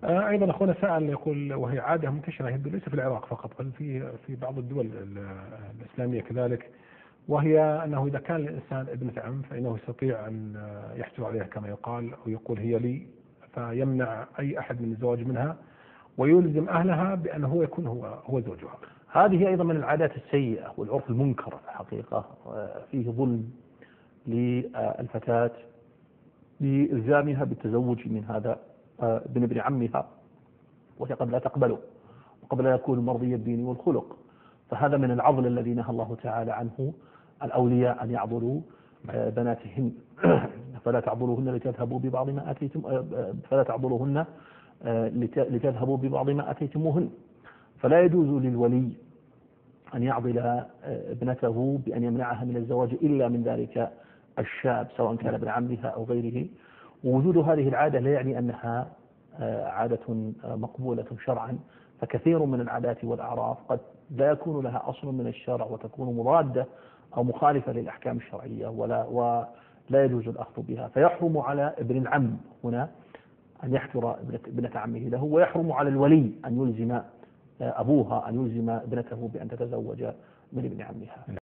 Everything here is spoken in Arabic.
أيضا أخونا سأل يقول، وهي عادة منتشرة يبدو ليس في العراق فقط بل في بعض الدول الإسلامية كذلك، وهي أنه إذا كان الإنسان ابنة عم فإنه يستطيع أن يحجر عليها كما يقال، أو يقول هي لي، فيمنع أي أحد من الزواج منها ويلزم أهلها بأنه هو يكون هو زوجها. هذه أيضا من العادات السيئة والعرف المنكر الحقيقة. فيه ظلم للفتاة بإلزامها بالتزوج من هذا ابن عمها، وهي قد لا تقبله وقد لا يكون مرضي الدين والخلق. فهذا من العضل الذي نهى الله تعالى عنه الأولياء أن يعضلوا بناتهن. فلا تعضلوهن لتذهبوا ببعض ما أتيتم، فلا تعضلوهن لتذهبوا ببعض ما أتيتموهن. فلا يجوز للولي أن يعضل ابنته بأن يمنعها من الزواج إلا من ذلك الشاب، سواء كان ابن عمها أو غيره. ووجود هذه العادة لا يعني أنها عادة مقبولة شرعا، فكثير من العادات والأعراف قد لا يكون لها أصل من الشرع وتكون مضادة أو مخالفة للأحكام الشرعية ولا يجوز الأخذ بها. فيحرم على ابن العم هنا أن يحجر ابنة عمه له، ويحرم على الولي أن يلزم أبوها أن يلزم ابنته بأن تتزوج من ابن عمها.